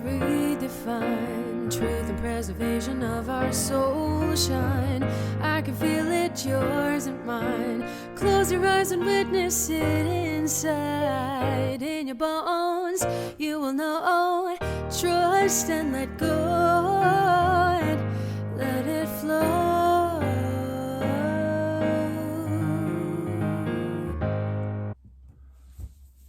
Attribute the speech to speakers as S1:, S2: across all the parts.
S1: redefine truth and preservation of our soul shine. I can feel it, yours and mine. Close your eyes and witness it inside. In your bones, you will know. Trust and let go and let it flow.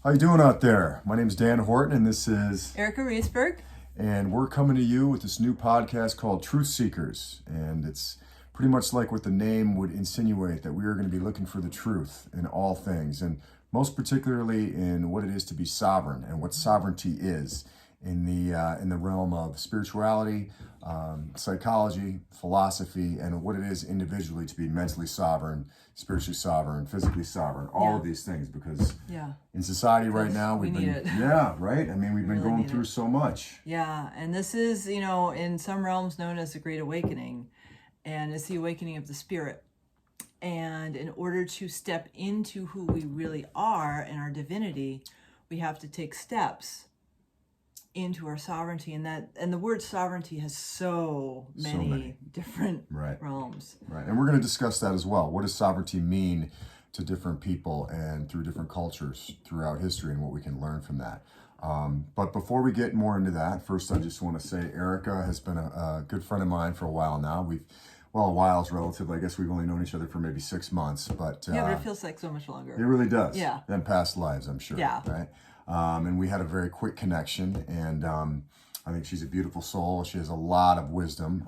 S2: How you doing out there? My name's Dan Horton, and this is
S3: Erica Risberg.
S2: And we're coming to you with this new podcast called Truth Seekers. And it's pretty much like what the name would insinuate, that we are going to be looking for the truth in all things, and most particularly in what it is to be sovereign and what sovereignty is in the realm of spirituality, psychology, philosophy, and what it is individually to be mentally sovereign, spiritually sovereign, physically sovereign, all of these things, because in society right now we've been right? I mean, we've been going through so much.
S3: Yeah, and this is, in some realms known as the Great Awakening, and it's the awakening of the spirit. And in order to step into who we really are and our divinity, we have to take steps into our sovereignty, and the word sovereignty has so many different realms.
S2: Right, and we're going to discuss that as well. What does sovereignty mean to different people and through different cultures throughout history, and what we can learn from that. But before we get more into that, first I just want to say Erica has been a good friend of mine for a while now. A while is relative. I guess we've only known each other for maybe 6 months, but
S3: but it feels like so much longer.
S2: It really does.
S3: Yeah.
S2: Than past lives, I'm sure.
S3: Yeah.
S2: Right. And we had a very quick connection, and I think she's a beautiful soul. She has a lot of wisdom.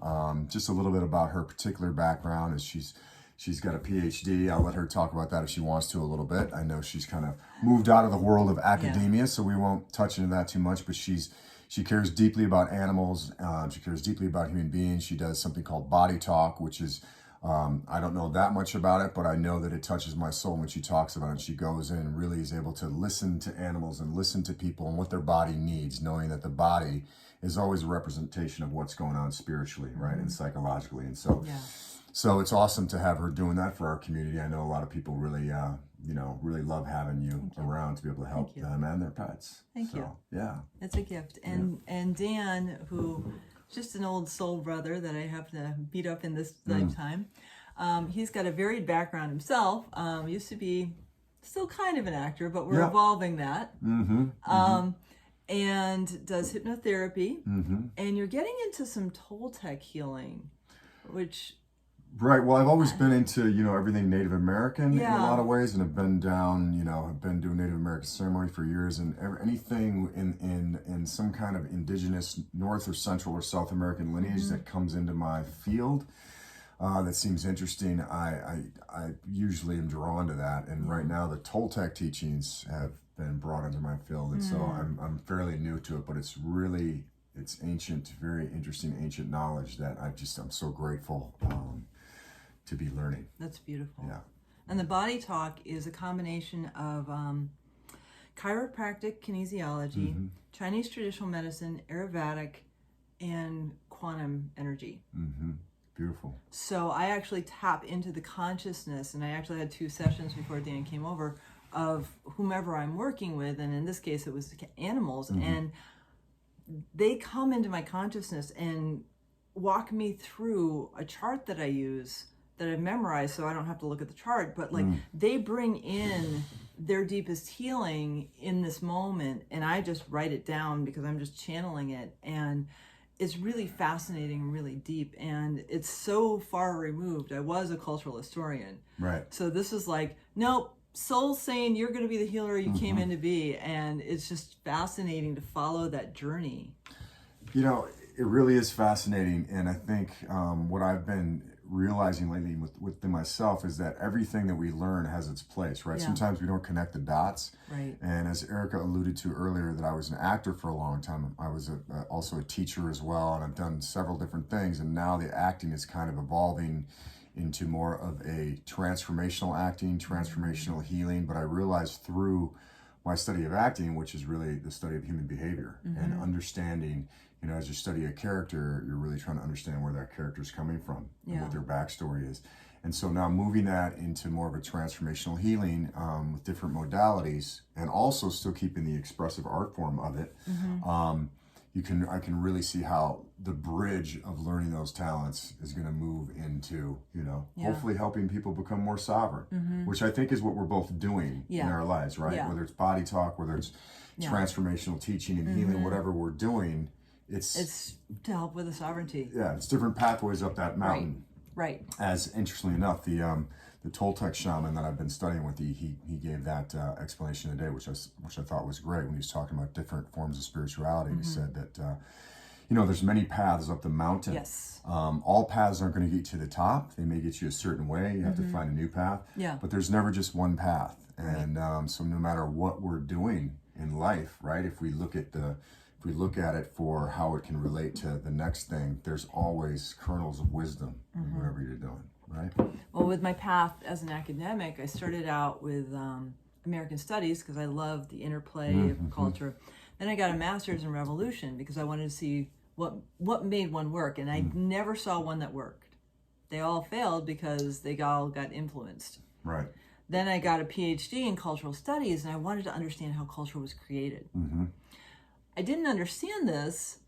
S2: Just a little bit about her particular background is she's got a PhD. I'll let her talk about that if she wants to a little bit. I know she's kind of moved out of the world of academia, so we won't touch into that too much, but she cares deeply about animals. She cares deeply about human beings. She does something called body talk, which is, I don't know that much about it, but I know that it touches my soul when she talks about it. She goes in and really is able to listen to animals and listen to people and what their body needs, knowing that the body is always a representation of what's going on spiritually, right, and psychologically. And so, so it's awesome to have her doing that for our community. I know a lot of people really, really love having you around to be able to help them and their pets.
S3: Thank you.
S2: Yeah.
S3: It's a gift. And Dan, who just an old soul brother that I have to beat up in this lifetime, he's got a varied background himself. Used to be still kind of an actor, but we're evolving that. And does hypnotherapy. And you're getting into some Toltec healing, which...
S2: Right. Well, I've always been into, everything Native American in a lot of ways, and have been down, have been doing Native American ceremony for years, and anything in some kind of indigenous North or Central or South American lineage that comes into my field that seems interesting, I usually am drawn to that. And right now the Toltec teachings have been brought into my field, and so I'm fairly new to it, but it's ancient, very interesting ancient knowledge that I'm so grateful to be learning.
S3: That's beautiful.
S2: Yeah.
S3: And the body talk is a combination of chiropractic kinesiology, Chinese traditional medicine, Ayurvedic, and quantum energy.
S2: Beautiful.
S3: So I actually tap into the consciousness, and I actually had 2 sessions before Dan came over, of whomever I'm working with, and in this case it was animals, and they come into my consciousness and walk me through a chart that I use, that I've memorized so I don't have to look at the chart, but they bring in their deepest healing in this moment, and I just write it down because I'm just channeling it, and it's really fascinating and really deep, and it's so far removed. I was a cultural historian. Right. So this is like, nope, soul's saying you're going to be the healer you came in to be, and it's just fascinating to follow that journey.
S2: It really is fascinating, and I think what I've been realizing lately within myself is that everything that we learn has its place, right? Sometimes we don't connect the dots. Right. And as Erica alluded to earlier, that I was an actor for a long time. I was also a teacher as well, and I've done several different things, and now the acting is kind of evolving into more of a transformational acting, transformational healing. But I realized through my study of acting, which is really the study of human behavior and understanding, as you study a character, you're really trying to understand where that character is coming from and what their backstory is. And so now moving that into more of a transformational healing with different modalities, and also still keeping the expressive art form of it, I can really see how the bridge of learning those talents is going to move into, hopefully helping people become more sovereign, which I think is what we're both doing in our lives, right? Whether it's body talk, whether it's transformational teaching and healing, whatever we're doing, it's
S3: to help with the sovereignty.
S2: Yeah, it's different pathways up that mountain.
S3: Right.
S2: As interestingly enough, the Toltec shaman that I've been studying with, he gave that explanation today, which I thought was great when he was talking about different forms of spirituality. He said that there's many paths up the mountain.
S3: Yes.
S2: All paths aren't going to get you to the top. They may get you a certain way. You have to find a new path.
S3: Yeah.
S2: But there's never just one path. And so no matter what we're doing in life, right? If we look at it for how it can relate to the next thing, there's always kernels of wisdom in whatever you're doing, right?
S3: Well, with my path as an academic, I started out with American Studies because I loved the interplay of culture. Then I got a master's in Revolution because I wanted to see what made one work, and I never saw one that worked. They all failed because they all got influenced.
S2: Right.
S3: Then I got a PhD in cultural studies, and I wanted to understand how culture was created. I didn't understand this,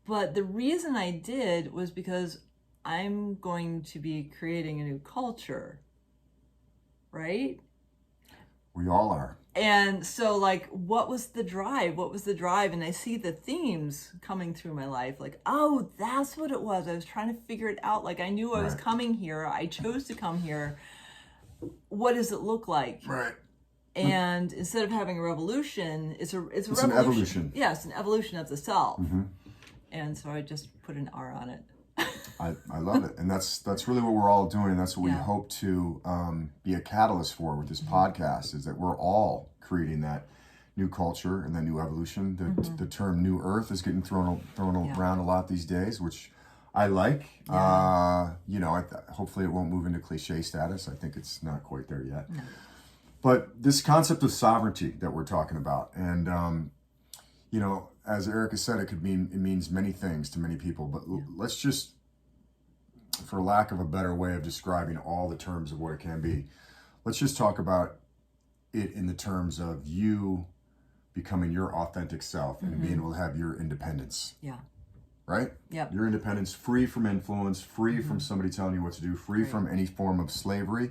S3: but the reason I did was because I'm going to be creating a new culture, right?
S2: We all are.
S3: And so, what was the drive? And I see the themes coming through my life. Oh, that's what it was. I was trying to figure it out. I knew I was coming here. I chose to come here. What does it look like?
S2: Right.
S3: And instead of having a revolution, it's a revolution.
S2: An evolution.
S3: Yes, an evolution of the self. And so I just put an R on it.
S2: I love it. And that's really what we're all doing. That's what we hope to be a catalyst for with this podcast, is that we're all creating that new culture and that new evolution. The term New Earth is getting thrown around a lot these days, which I like. Hopefully it won't move into cliche status. I think it's not quite there yet. No. But this concept of sovereignty that we're talking about, and as Erica said, it means many things to many people. But let's just, for lack of a better way of describing all the terms of what it can be, let's just talk about it in the terms of you becoming your authentic self and being able to have your independence. Yeah. Right?
S3: Yeah.
S2: Your independence, free from influence, free from somebody telling you what to do, free from any form of slavery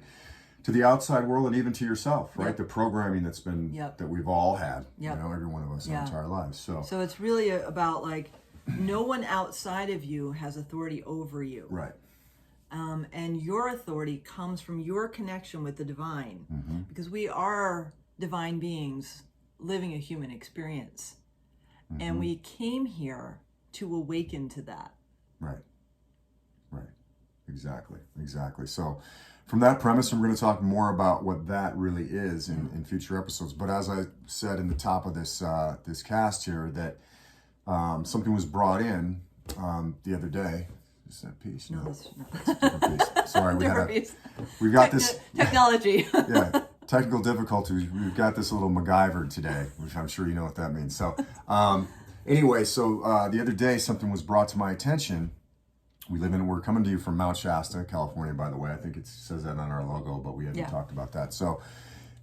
S2: to the outside world and even to yourself, right? The programming that's been, that we've all had, every one of us our entire lives. So
S3: it's really about no one outside of you has authority over you.
S2: Right.
S3: And your authority comes from your connection with the divine, because we are divine beings living a human experience. And we came here to awaken to that.
S2: Right. Exactly. So from that premise, we're going to talk more about what that really is in future episodes. But as I said in the top of this cast here, that something was brought in the other day. Is that piece? No, that's a different piece. Sorry, we've got this
S3: technology.
S2: Technical difficulties. We've got this little MacGyver today, which I'm sure you know what that means. So anyway, the other day something was brought to my attention. We're coming to you from Mount Shasta, California, by the way. I think it says that on our logo, but we haven't talked about that. So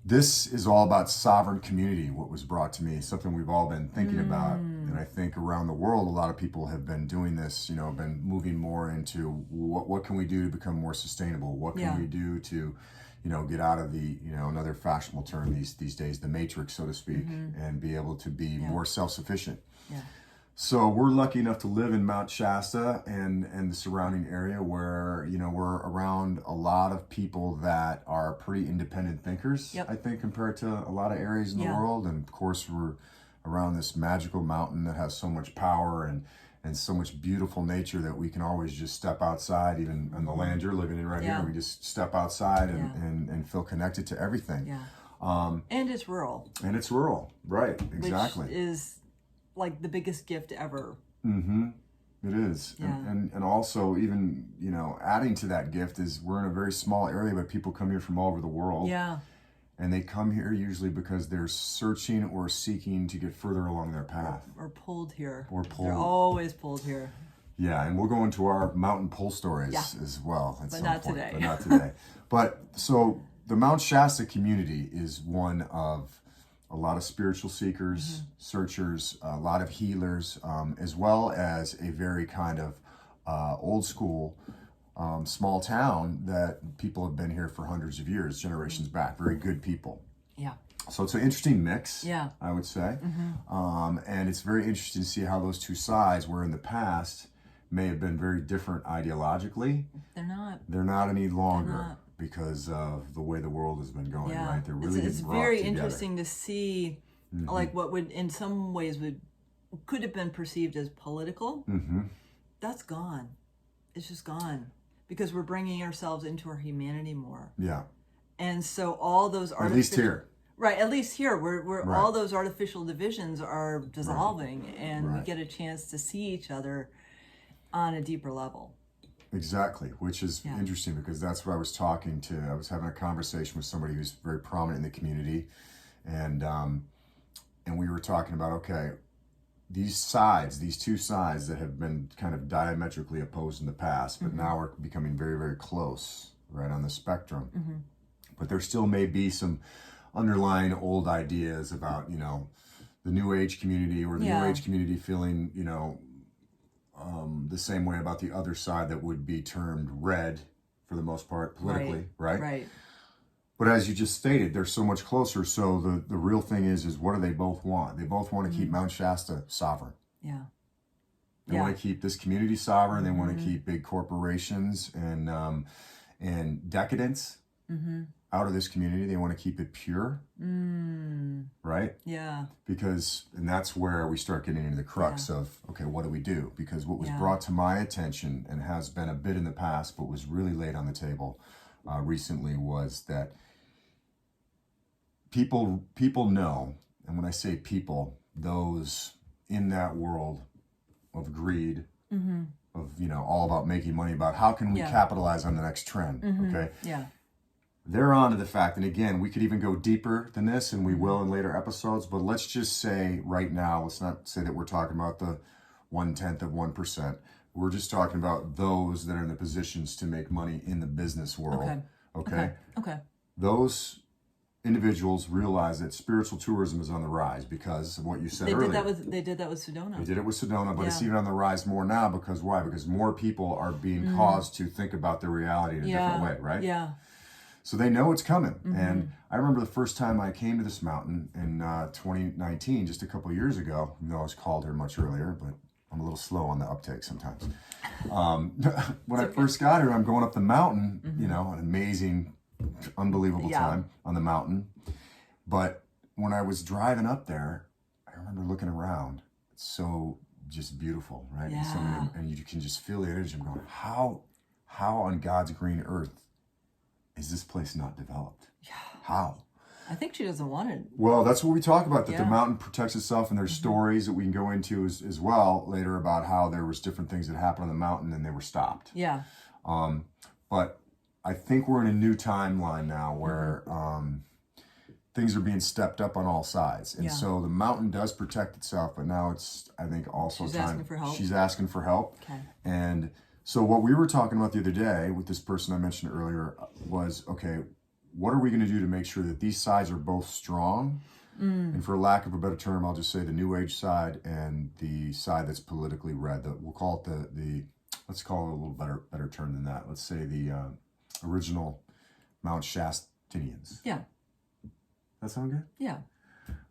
S2: this is all about sovereign community, what was brought to me, something we've all been thinking about. And I think around the world, a lot of people have been doing this, been moving more into what can we do to become more sustainable? What can we do to, get out of the, another fashionable term these days, the matrix, so to speak, and be able to be more self-sufficient. Yeah. So we're lucky enough to live in Mount Shasta and the surrounding area where, we're around a lot of people that are pretty independent thinkers, I think, compared to a lot of areas in the world. And of course, we're around this magical mountain that has so much power and so much beautiful nature that we can always just step outside, even on the land you're living in right here. We just step outside and feel connected to everything.
S3: Yeah. And it's rural.
S2: Right, exactly.
S3: Which is the biggest gift ever.
S2: It is. And also even, adding to that gift is we're in a very small area, but people come here from all over the world. Yeah. And they come here usually because they're searching or seeking to get further along their path.
S3: Or pulled here. They're always pulled here.
S2: Yeah, and we'll go into our mountain pull stories as well at
S3: but
S2: some
S3: not
S2: point.
S3: Today.
S2: But not today. But so the Mount Shasta community is one of a lot of spiritual seekers, searchers, a lot of healers, as well as a very kind of old school small town that people have been here for hundreds of years, generations back. Very good people.
S3: Yeah.
S2: So it's an interesting mix,
S3: Yeah.
S2: I would say. And it's very interesting to see how those two sides, where in the past may have been very different ideologically, they're not any longer because of the way the world has been going, right? They're really
S3: it's
S2: getting brought
S3: very
S2: together.
S3: interesting to see like what would in some ways could have been perceived as political. That's gone. It's just gone because we're bringing ourselves into our humanity more.
S2: Yeah.
S3: And so all those
S2: At least here.
S3: Right, at least here, we're
S2: Right.
S3: all those artificial divisions are dissolving, and we
S2: Right.
S3: get a chance to see each other on a deeper level.
S2: Exactly, which is interesting because that's what I was having a conversation with somebody who's very prominent in the community, and we were talking about, okay, these two sides that have been kind of diametrically opposed in the past, but now are becoming very, very close, right, on the spectrum. But there still may be some underlying old ideas about, the New Age community or the New Age community feeling, the same way about the other side that would be termed red for the most part politically, right?
S3: Right.
S2: But as you just stated, they're so much closer. So the real thing is what do they both want? They both want to keep Mount Shasta sovereign.
S3: Yeah.
S2: They want to keep this community sovereign. They want to keep big corporations and decadence out of this community. They want to keep it pure, right?
S3: Yeah.
S2: And that's where we start getting into the crux of, okay, what do we do? Because what was brought to my attention and has been a bit in the past, but was really laid on the table recently was that people know, and when I say people, those in that world of greed, of, all about making money, about how can we capitalize on the next trend, okay?
S3: Yeah.
S2: They're on to the fact, and again, we could even go deeper than this, and we will in later episodes, but let's just say right now, let's not say that we're talking about the 1/10 of 1%. We're just talking about those that are in the positions to make money in the business world. Okay. Those individuals realize that spiritual tourism is on the rise because of what you said earlier.
S3: They did that with Sedona.
S2: They did it with Sedona, but it's even on the rise more now because why? Because more people are being caused to think about their reality in a different way, right?
S3: Yeah.
S2: So they know it's coming. And I remember the first time I came to this mountain in 2019, just a couple of years ago. I know I was called here much earlier, but I'm a little slow on the uptake sometimes. When I first got here, I'm going up the mountain, an amazing, unbelievable time on the mountain. But when I was driving up there, I remember looking around. It's so just beautiful, right?
S3: Yeah.
S2: And you can just feel the energy. I'm going, how on God's green earth is this place not developed?
S3: Yeah.
S2: How?
S3: I think she doesn't want it.
S2: Well, that's what we talk about, that the mountain protects itself, and there's stories that we can go into as well later about how there was different things that happened on the mountain and they were stopped.
S3: Yeah.
S2: But I think we're in a new timeline now where things are being stepped up on all sides. And so the mountain does protect itself, but now it's, I think, also
S3: She's
S2: time.
S3: asking for help.
S2: She's asking for help.
S3: Okay.
S2: And so what we were talking about the other day with this person I mentioned earlier was, okay, what are we going to do to make sure that these sides are both strong? And for lack of a better term, I'll just say the New Age side and the side that's politically red. We'll call it the let's call it a little better term than that. Let's say the original Mount Shastinians.
S3: Yeah.
S2: That sound good?
S3: Yeah.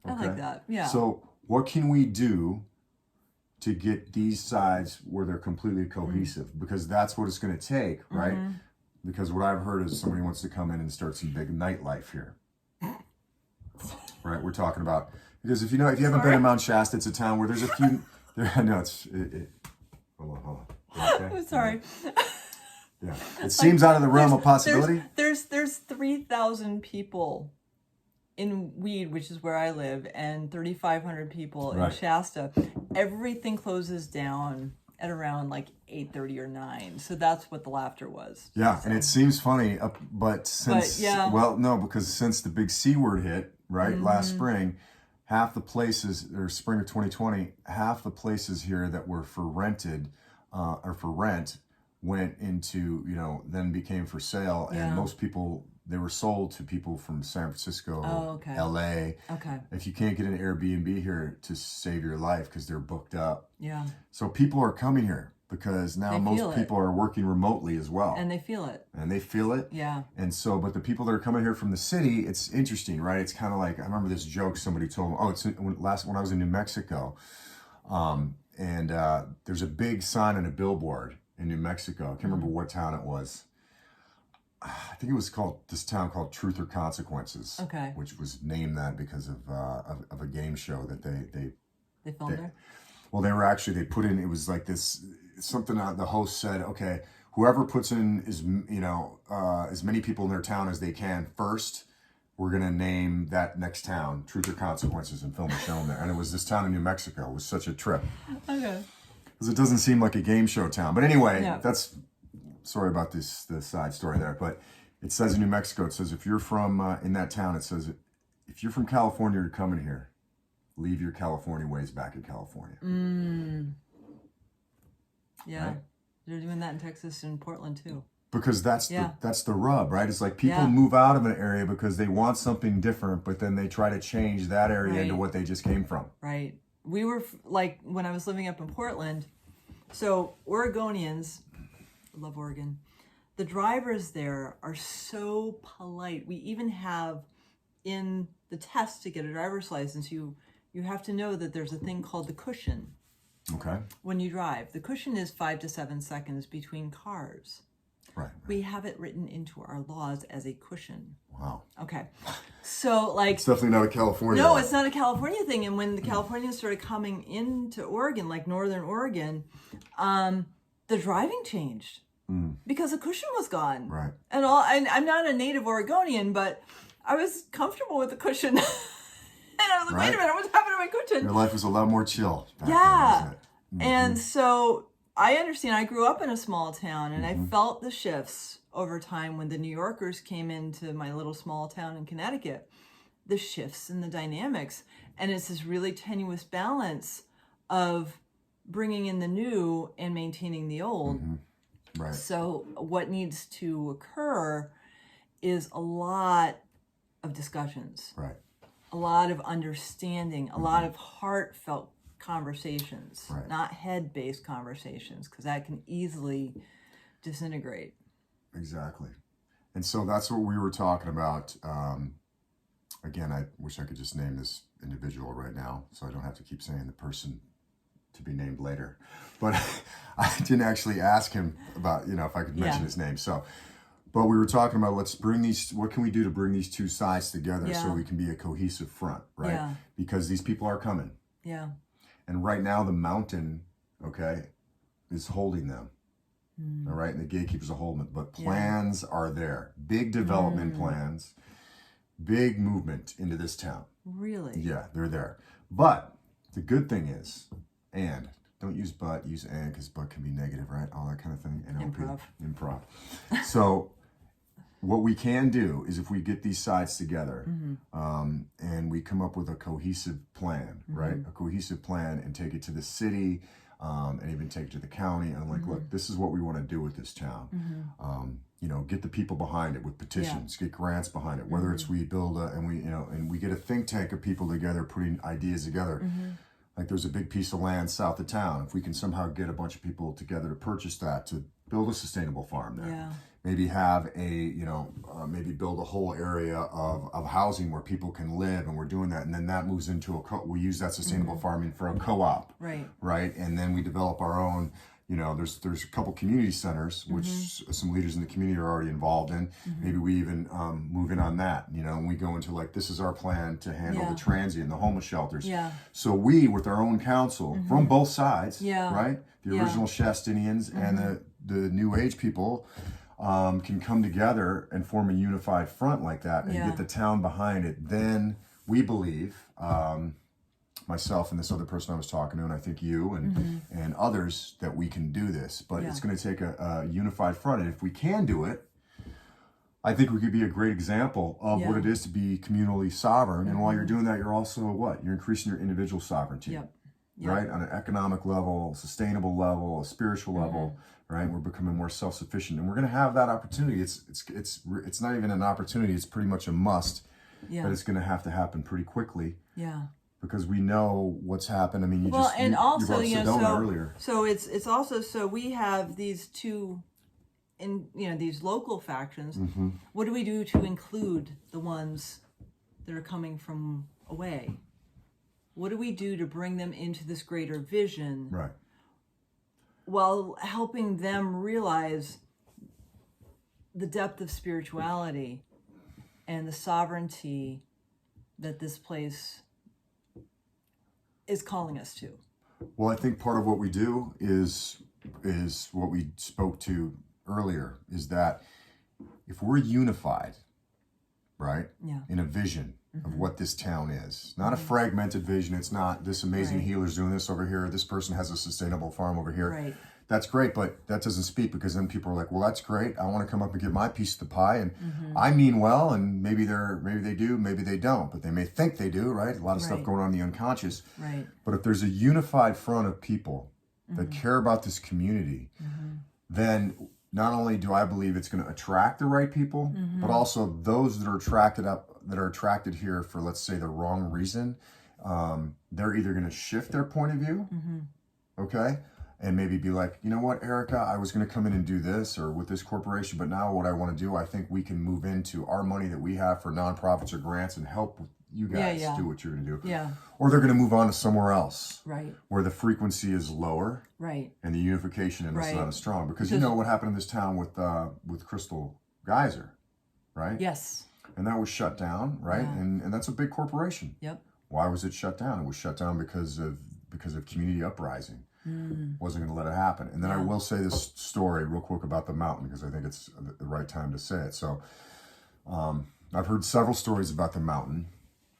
S3: I
S2: Okay.
S3: like that. Yeah.
S2: So what can we do to get these sides where they're completely cohesive? Because that's what it's going to take, right? Because what I've heard is somebody wants to come in and start some big nightlife here. Right? We're talking about, because if you haven't been to Mount Shasta, it's a town where there's a few, I know hold on. Okay?
S3: I'm sorry.
S2: Yeah. It seems out of the realm of possibility.
S3: There's 3,000 people in Weed, which is where I live, and 3,500 people in Shasta. Everything closes down at around like 8:30 or 9. So that's what the laughter was.
S2: Yeah, and it seems funny, but since, because since the big C word hit, right, last spring, half the places, or spring of 2020, half the places here that were for rented, or for rent, went into, then became for sale, and most people they were sold to people from San Francisco,
S3: okay.
S2: LA.
S3: Okay.
S2: If you can't get an Airbnb here to save your life because they're booked up.
S3: Yeah.
S2: So people are coming here because now
S3: They
S2: most
S3: feel it.
S2: people are working remotely as well.
S3: And they feel it.
S2: And they feel it.
S3: Yeah.
S2: And so, but the people that are coming here from the city, it's interesting, right? It's kind of like, I remember this joke somebody told me, when I was in New Mexico, and there's a big sign on a billboard in New Mexico. I can't remember what town it was. I think it was this town called Truth or Consequences.
S3: Okay.
S2: Which was named that because of a game show that
S3: They filmed there?
S2: well, they put in, it was like this, something the host said, okay, whoever puts in as many people in their town as they can first, we're going to name that next town Truth or Consequences and film a show in there. And it was this town in New Mexico. It was such a trip.
S3: Okay.
S2: Because it doesn't seem like a game show town. But anyway,
S3: Yeah.
S2: sorry about the side story there. But it says in New Mexico, it says if you're from, in that town, it says if you're from California, you're coming here, leave your California ways back in California.
S3: Yeah.
S2: Right?
S3: They're doing that in Texas and Portland too.
S2: Because that's the rub, right? It's like people
S3: Yeah.
S2: move out of an area because they want something different, but then they try to change that area into
S3: Right.
S2: what they just came from.
S3: Right. We were like, when I was living up in Portland, so Oregonians, I love Oregon, the drivers there are so polite. We even have in the test to get a driver's license, you have to know that there's a thing called the cushion
S2: Okay.
S3: when you drive. The cushion is 5 to 7 seconds between cars.
S2: Right.
S3: We have it written into our laws as a cushion.
S2: Wow.
S3: Okay. So like,
S2: It's definitely not a California.
S3: no, it's not a California thing. And when the Californians started coming into Oregon, like Northern Oregon, the driving changed because the cushion was gone.
S2: Right.
S3: And I'm not a native Oregonian, but I was comfortable with the cushion. And I was like, wait a minute, what's happening to my cushion?
S2: Your life was a lot more chill back then,
S3: Yeah.
S2: wasn't it?
S3: And so I understand, I grew up in a small town and I felt the shifts over time when the New Yorkers came into my little small town in Connecticut, the shifts and the dynamics. And it's this really tenuous balance of bringing in the new and maintaining the old.
S2: Right.
S3: So what needs to occur is a lot of discussions,
S2: Right.
S3: a lot of understanding, a lot of heartfelt conversations,
S2: Right.
S3: not head-based conversations, because that can easily disintegrate.
S2: Exactly. And so that's what we were talking about. Again, I wish I could just name this individual right now, so I don't have to keep saying the person to be named later. But I didn't actually ask him about, if I could mention his name. So, but we were talking about, what can we do to bring these two sides together so we can be a cohesive front, right?
S3: Yeah.
S2: Because these people are coming.
S3: Yeah.
S2: And right now the mountain, is holding them. All right, and the gatekeepers are holding it. But plans are there. Big development plans, big movement into this town.
S3: Really?
S2: Yeah, they're there. But the good thing is, and don't use but, use and, because but can be negative, right? All that kind of thing. NLP. Improv. So what we can do is if we get these sides together and we come up with a cohesive plan, right? A cohesive plan and take it to the city and even take it to the county. And I'm like, look, this is what we want to do with this town. Get the people behind it with petitions, get grants behind it, whether it's we build and we get a think tank of people together, putting ideas together. Like there's a big piece of land south of town. If we can somehow get a bunch of people together to purchase that, to build a sustainable farm there.
S3: Yeah.
S2: Maybe have maybe build a whole area of housing where people can live, and we're doing that. And then that moves into we use that sustainable farming for a co-op.
S3: Right.
S2: Right. And then we develop our own, there's a couple community centers, which some leaders in the community are already involved in. Maybe we even move in on that, and we go into this is our plan to handle the transient, the homeless shelters.
S3: Yeah.
S2: So we, with our own council from both sides, right? The original Shastinians and the new age people can come together and form a unified front like that and get the town behind it. Then we believe, myself and this other person I was talking to, and I think you and others, that we can do this. But it's going to take a unified front. And if we can do it, I think we could be a great example of what it is to be communally sovereign. And while you're doing that, you're also what? You're increasing your individual sovereignty.
S3: Yep. Yeah.
S2: right? On an economic level, sustainable level, a spiritual level, right? We're becoming more self-sufficient, and we're going to have that opportunity. It's not even an opportunity. It's pretty much a must.
S3: Yeah.
S2: But it's going to have to happen pretty quickly.
S3: Yeah.
S2: Because we know what's happened. I mean, you
S3: also,
S2: brought Sedona earlier.
S3: So it's also, so we have these two, these local factions. What do we do to include the ones that are coming from away? What do we do to bring them into this greater vision?
S2: Right.
S3: While helping them realize the depth of spirituality and the sovereignty that this place is calling us to.
S2: Well, I think part of what we do is what we spoke to earlier, is that if we're unified, right, in a vision of what this town is, not a fragmented vision. It's not this amazing healer's doing this over here, this person has a sustainable farm over here.
S3: Right.
S2: That's great, but that doesn't speak, because then people are like, well, that's great. I want to come up and get my piece of the pie, and I mean well, and maybe they do, maybe they don't, but they may think they do, right? A lot of stuff going on in the unconscious.
S3: Right.
S2: But if there's a unified front of people that care about this community, then not only do I believe it's going to attract the right people, but also those that are attracted here for, let's say, the wrong reason, they're either going to shift their point of view, okay? And maybe be like, you know what, Erica, I was going to come in and do this or with this corporation, but now what I want to do, I think we can move into our money that we have for nonprofits or grants and help you guys do what you're going to do.
S3: Yeah.
S2: Or they're going to move on to somewhere else.
S3: Right.
S2: Where the frequency is lower.
S3: Right.
S2: And the unification in us is not as strong. Because you know what happened in this town with Crystal Geyser, right?
S3: Yes.
S2: And that was shut down, right?
S3: Yeah.
S2: And that's a big corporation.
S3: Yep.
S2: Why was it shut down? It was shut down because of community uprising. Wasn't going to let it happen. And then I will say this story real quick about the mountain, because I think it's the right time to say it. So I've heard several stories about the mountain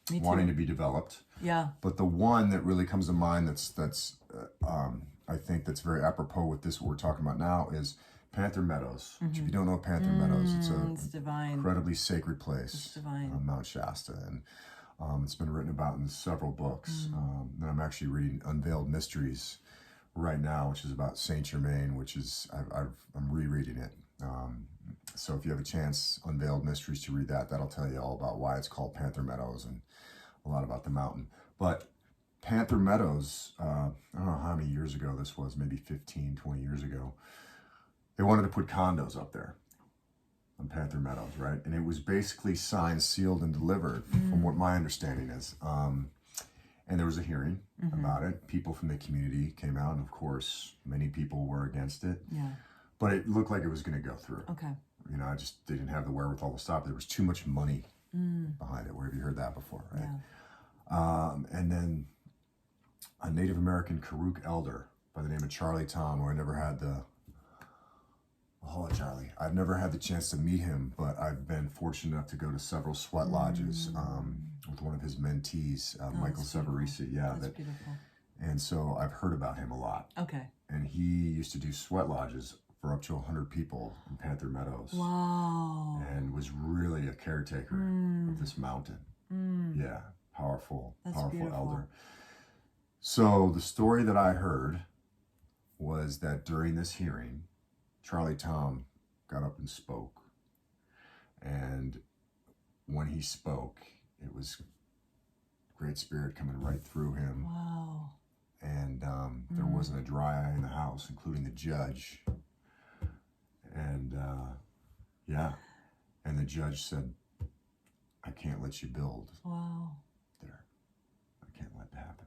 S2: wanting to be developed.
S3: Yeah.
S2: But the one that really comes to mind that's I think that's very apropos with this, what we're talking about now, is Panther Meadows. Which, if you don't know Panther Meadows, it's
S3: divine.
S2: Incredibly sacred place.
S3: It's divine.
S2: On Mount Shasta. And it's been written about in several books. And I'm actually reading Unveiled Mysteries right now, which is about Saint Germain, which is I'm rereading it. So if you have a chance, Unveiled Mysteries, to read that, that'll tell you all about why it's called Panther Meadows and a lot about the mountain. But Panther Meadows, I don't know how many years ago this was, maybe 15, 20 years ago, they wanted to put condos up there on Panther Meadows, right? And it was basically signed, sealed, and delivered, from what my understanding is. And there was a hearing about it. People from the community came out, and of course, many people were against it.
S3: Yeah.
S2: But it looked like it was going to go through.
S3: Okay.
S2: You know, they didn't have the wherewithal to stop. There was too much money behind it. Where have you heard that before, right?
S3: Yeah.
S2: And then a Native American Karuk elder by the name of Charlie Tom, who I never had Charlie. I've never had the chance to meet him, but I've been fortunate enough to go to several sweat lodges with one of his mentees, Michael Severisi. Yeah,
S3: That's beautiful.
S2: And so I've heard about him a lot.
S3: Okay.
S2: And he used to do sweat lodges for up to 100 people in Panther Meadows.
S3: Wow.
S2: And was really a caretaker of this mountain. Yeah, powerful
S3: beautiful.
S2: elder. So the story that I heard was that during this hearing, Charlie Tom got up and spoke. And when he spoke, it was Great Spirit coming right through him.
S3: Wow.
S2: And there wasn't a dry eye in the house, including the judge. And and the judge said, I can't let you build there. I can't let that happen.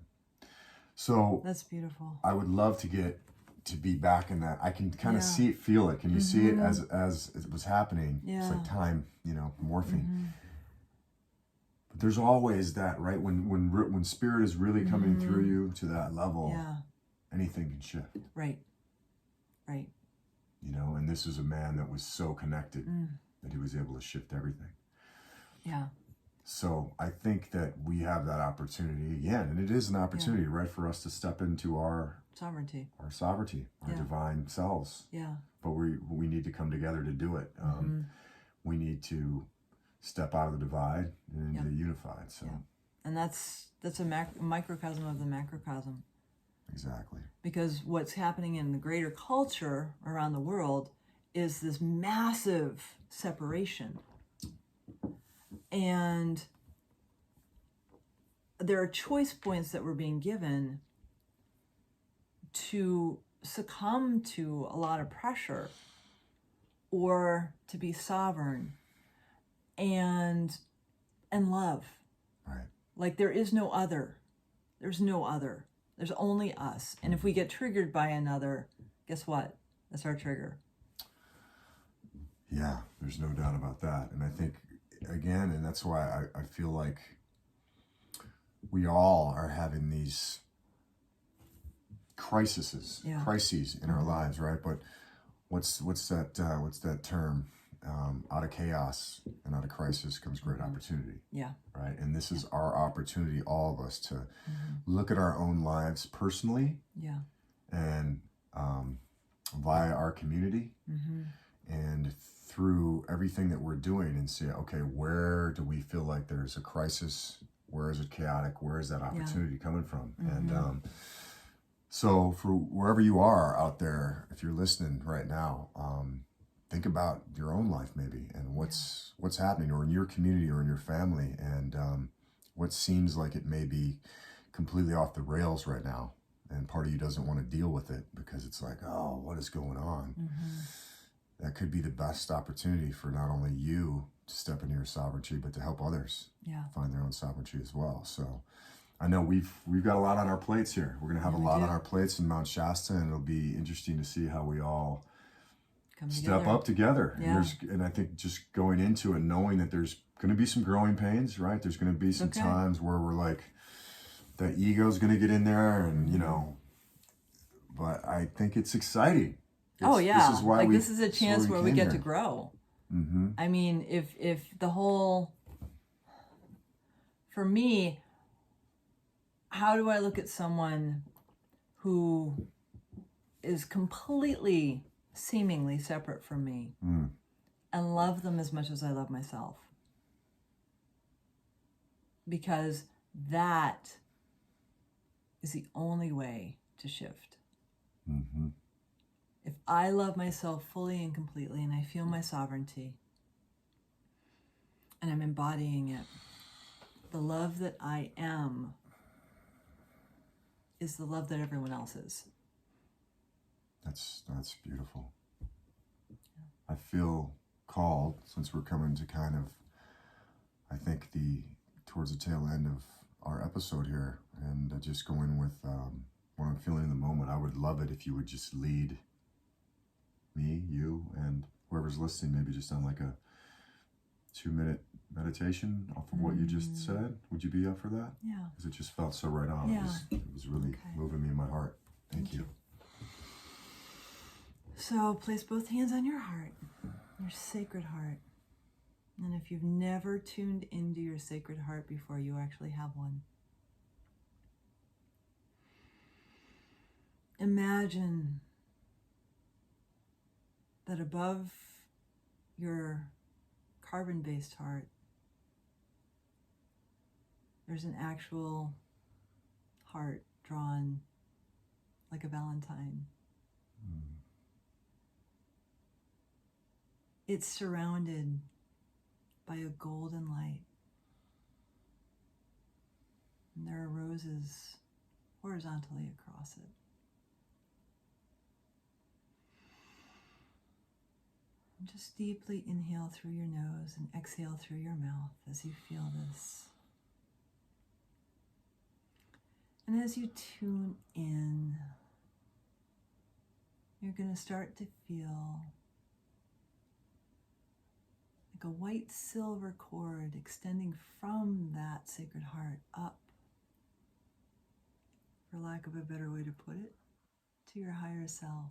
S2: So
S3: that's beautiful.
S2: I would love to be back in that. I can kind of see it, feel it. Can you see it as it was happening?
S3: Yeah.
S2: It's like time, morphing. But there's always that, right? When spirit is really coming through you to that level, anything can shift.
S3: Right.
S2: And this is a man that was so connected that he was able to shift everything.
S3: Yeah.
S2: So I think that we have that opportunity again, and it is an opportunity, right, for us to step into our
S3: sovereignty,
S2: our divine selves.
S3: Yeah.
S2: But we need to come together to do it. We need to step out of the divide and into the unified. So,
S3: and that's a microcosm of the macrocosm.
S2: Exactly.
S3: Because what's happening in the greater culture around the world is this massive separation. And there are choice points that we're being given to succumb to a lot of pressure or to be sovereign and love.
S2: Right.
S3: Like there is no other. There's no other. There's only us. And if we get triggered by another, guess what? That's our trigger.
S2: Yeah, there's no doubt about that. And I think, again, and that's why I feel like we all are having these crises in our lives, right? But what's that term? Out of chaos and out of crisis comes great opportunity.
S3: Yeah.
S2: Right. And this is our opportunity, all of us, to look at our own lives personally.
S3: Yeah.
S2: And via our community, and through everything that we're doing, and say, okay, where do we feel like there's a crisis? Where is it chaotic? Where is that opportunity coming from? And so for wherever you are out there, if you're listening right now, think about your own life maybe, and what's happening, or in your community or in your family, and what seems like it may be completely off the rails right now. And part of you doesn't want to deal with it because it's like, oh, what is going on? That could be the best opportunity for not only you to step into your sovereignty, but to help others find their own sovereignty as well. So I know we've got a lot on our plates here. We're going to have a lot on our plates in Mount Shasta, and it'll be interesting to see how we all step up together.
S3: Yeah.
S2: And I think just going into it, knowing that there's going to be some growing pains, right? There's going to be some times where we're like, that ego's going to get in there, and but I think it's exciting. This is why
S3: this is a chance where we get to grow. I mean, if the whole, for me, how do I look at someone who is completely, seemingly separate from me and love them as much as I love myself? Because that is the only way to shift. If I love myself fully and completely, and I feel my sovereignty, and I'm embodying it, the love that I am is the love that everyone else is.
S2: That's beautiful. I feel called, since we're coming to kind of, I think, towards the tail end of our episode here, and just going with what I'm feeling in the moment. I would love it if you would just lead me, you, and whoever's listening, maybe just on like a 2-minute meditation off of what you just said. Would you be up for that?
S3: Yeah.
S2: Because it just felt so right on.
S3: Yeah.
S2: It was really moving me in my heart. Thank you.
S3: So place both hands on your heart, your sacred heart. And if you've never tuned into your sacred heart before, you actually have one. Imagine that above your carbon-based heart, there's an actual heart drawn like a Valentine. It's surrounded by a golden light. And there are roses horizontally across it. And just deeply inhale through your nose and exhale through your mouth as you feel this. And as you tune in, you're going to start to feel like a white silver cord extending from that sacred heart up, for lack of a better way to put it, to your higher self.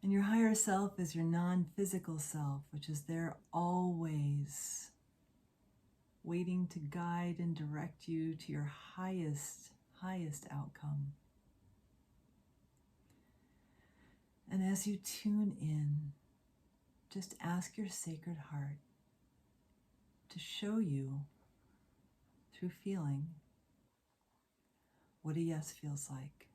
S3: And your higher self is your non-physical self, which is there always, waiting to guide and direct you to your highest outcome. And as you tune in, just ask your sacred heart to show you, through feeling, what a yes feels like.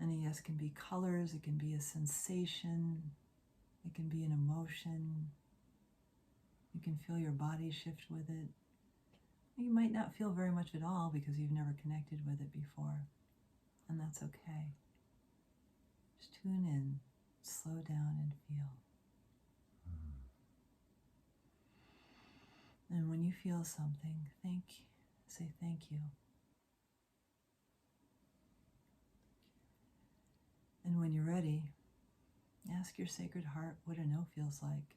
S3: And a yes can be colors, it can be a sensation, it can be an emotion. You can feel your body shift with it. You might not feel very much at all because you've never connected with it before. And that's okay. Just tune in, slow down, and feel. And when you feel something, say thank you. And when you're ready, ask your Sacred Heart what a no feels like.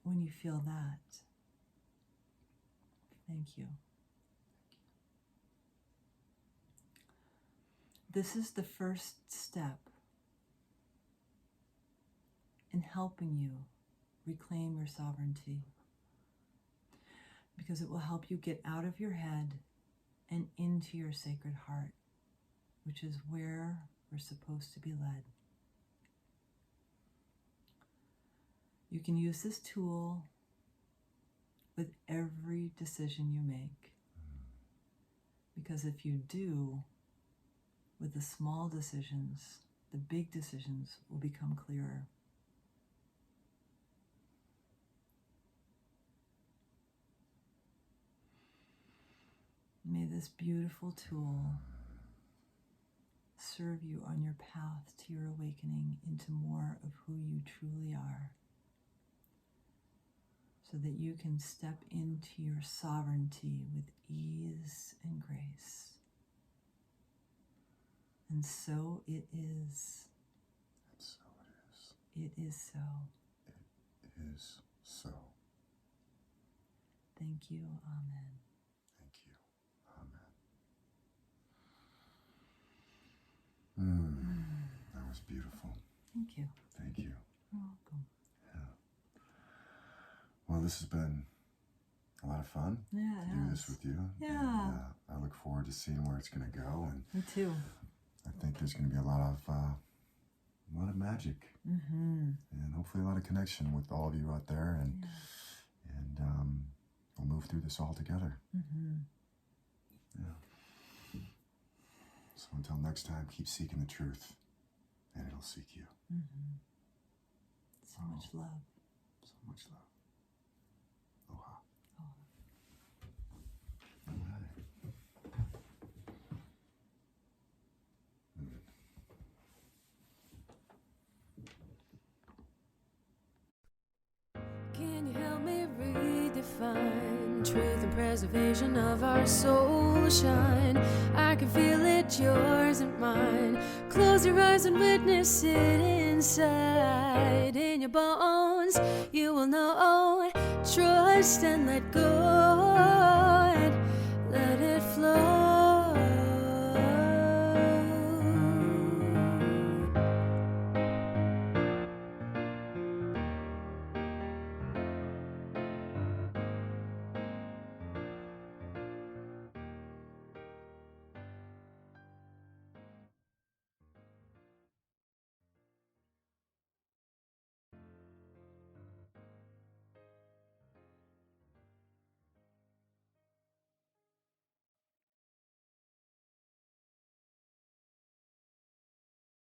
S3: When you feel that, thank you. This is the first step in helping you reclaim your sovereignty, because it will help you get out of your head and into your Sacred Heart, which is where we're supposed to be led. You can use this tool with every decision you make, because if you do, with the small decisions, the big decisions will become clearer. May this beautiful tool serve you on your path to your awakening into more of who you truly are, so that you can step into your sovereignty with ease and grace. And so it is.
S2: And so it is.
S3: It is so.
S2: It is so.
S3: Thank you. Amen.
S2: Thank you. Amen. That was beautiful.
S3: Thank you.
S2: Thank you.
S3: You're welcome.
S2: Yeah. Well, this has been a lot of fun
S3: Yeah,
S2: to do this with you.
S3: Yeah.
S2: And, I look forward to seeing where it's going to go. And
S3: Me too.
S2: I think there's going to be a lot of magic, and hopefully a lot of connection with all of you out there, and we'll move through this all together. Yeah. So until next time, keep seeking the truth, and it'll seek you.
S3: So much love.
S2: So much love. Aloha.
S3: Oh.
S2: All right.
S1: Can you help me redefine truth and preservation of our soul shine? I can feel it, yours and mine. Close your eyes and witness it inside. In your bones, you will know. Trust and let go. And let it flow.